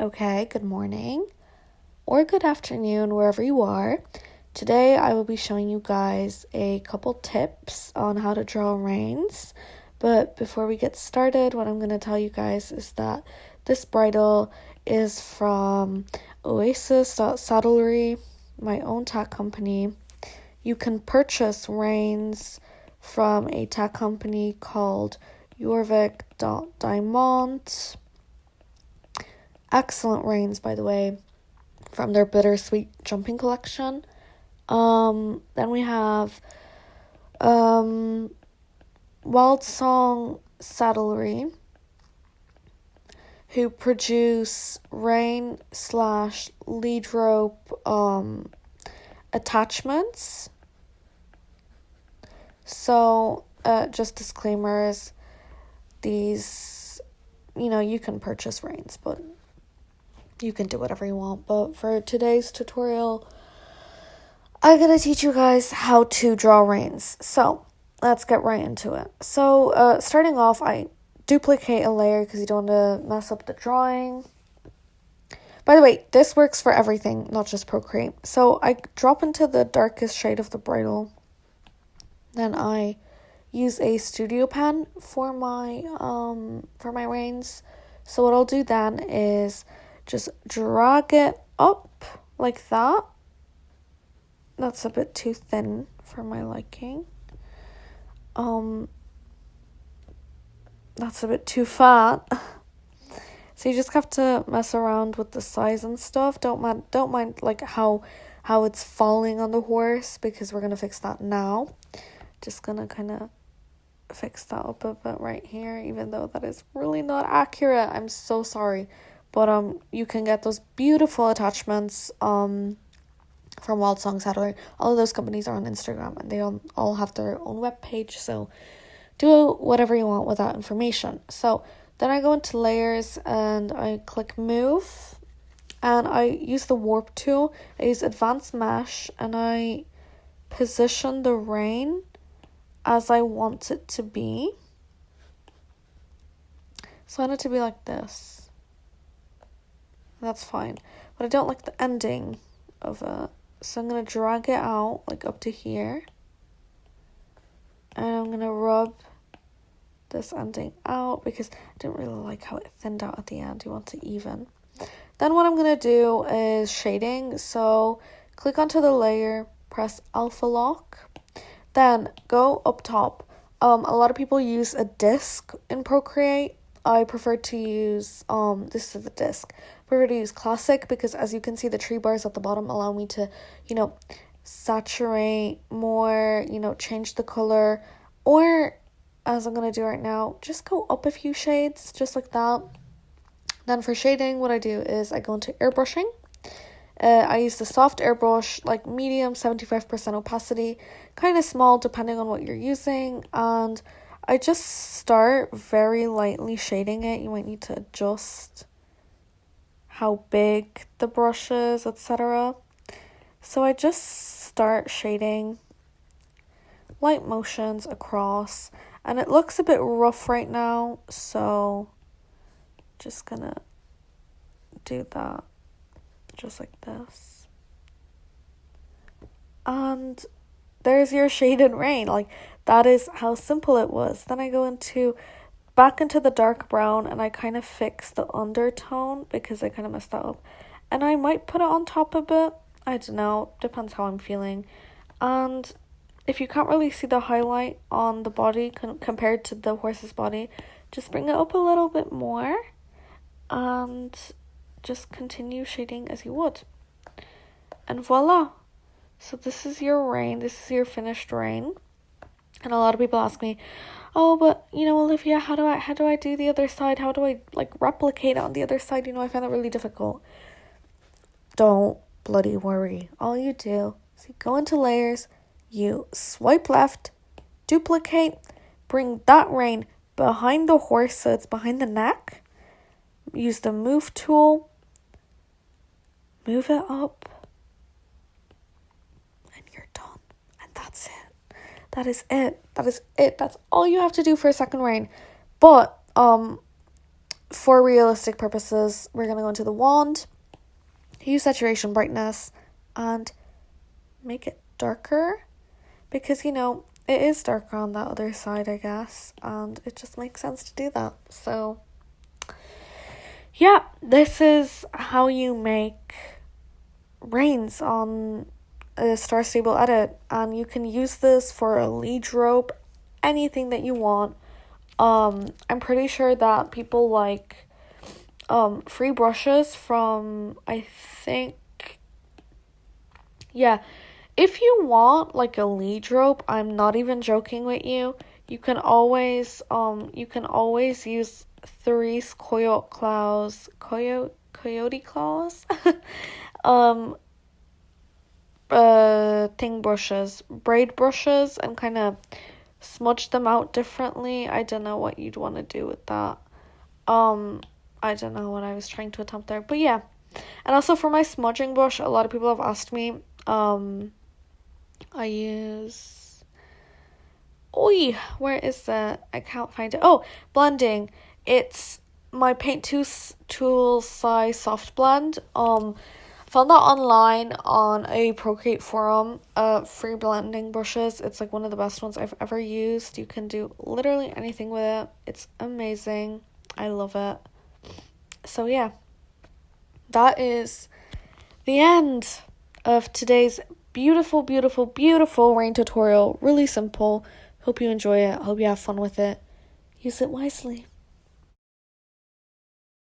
Okay, good morning or good afternoon, wherever you are. Today I will be showing you guys a couple tips on how to draw reins. But before we get started, what I'm going to tell you guys is that this bridle is from Oasis Saddlery, my own tag company. You can purchase reins from a tag company called Jorvik.Diamond. Excellent reins, by the way, from their bittersweet jumping collection. Then we have Wild Song Saddlery, who produce rein / lead rope attachments. So just disclaimers, these, you can purchase reins, but you can do whatever you want. But for today's tutorial, I'm going to teach you guys how to draw reins. So let's get right into it. So starting off, I duplicate a layer because you don't want to mess up the drawing. By the way, this works for everything, not just Procreate. So I drop into the darkest shade of the bridle. Then I use a studio pen for my reins. So what I'll do then is just drag it up like that. That's a bit too thin for my liking. That's a bit too fat. So you just have to mess around with the size and stuff. Don't mind like how it's falling on the horse, because we're gonna fix that now. Just gonna kind of fix that up a bit right here, even though that is really not accurate. I'm so sorry. But you can get those beautiful attachments from Wild Song Saddlery. All of those companies are on Instagram, and they all have their own webpage, so do whatever you want with that information. So then I go into layers and I click move, and I use the warp tool. I use advanced mesh, and I position the rein as I want it to be. So I want it to be like this. That's fine. But I don't like the ending of it. So I'm going to drag it out like up to here. And I'm going to rub this ending out because I didn't really like how it thinned out at the end. You want it even. Then what I'm going to do is shading. So click onto the layer, press alpha lock. Then go up top. A lot of people use a disc in Procreate. I prefer to use, this is the disc. I prefer to use classic because, as you can see, the tree bars at the bottom allow me to, saturate more, change the color. Or, as I'm going to do right now, just go up a few shades, just like that. Then for shading, what I do is I go into airbrushing. I use the soft airbrush, like medium, 75% opacity, kind of small depending on what you're using, and I just start very lightly shading it. You might need to adjust how big the brush is, etc. So I just start shading light motions across, and it looks a bit rough right now, so just gonna do that just like this. And there's your shaded rein. Like, that is how simple it was. Then I go back into the dark brown, and I kind of fix the undertone because I kind of messed that up. And I might put it on top a bit. I don't know. Depends how I'm feeling. And if you can't really see the highlight on the body compared to the horse's body, just bring it up a little bit more. And just continue shading as you would. And voila. So this is your rein. This is your finished rein. And a lot of people ask me, oh, but, Olivia, how do I do the other side? How do I, replicate it on the other side? I find that really difficult. Don't bloody worry. All you do is you go into layers, you swipe left, duplicate, bring that rein behind the horse so it's behind the neck. Use the move tool, move it up, and you're done. And that's it. That is it. That's all you have to do for a second rein. But for realistic purposes, we're going to go into the wand, use saturation brightness, and make it darker. Because, you know, it is darker on that other side, I guess. And it just makes sense to do that. So, yeah, this is how you make reins on a Star Stable edit. And you can use this for a lead rope, anything that you want. I'm pretty sure that people like free brushes from, I think, yeah, if you want like a lead rope, I'm not even joking with you, you can always use Therese coyote claws thing brushes, braid brushes, and kind of smudge them out differently. I don't know what you'd want to do with that. I don't know what I was trying to attempt there, but yeah. And also for my smudging brush, a lot of people have asked me, I use, where is that? I can't find it. Oh, blending. It's my Paint Tool size soft blend. Found that online on a Procreate forum. Free blending brushes. It's like one of the best ones I've ever used. You can do literally anything with it. It's amazing. I love it. So yeah, that is the end of today's beautiful, beautiful, beautiful rein tutorial. Really simple. Hope you enjoy it. Hope you have fun with it. Use it wisely.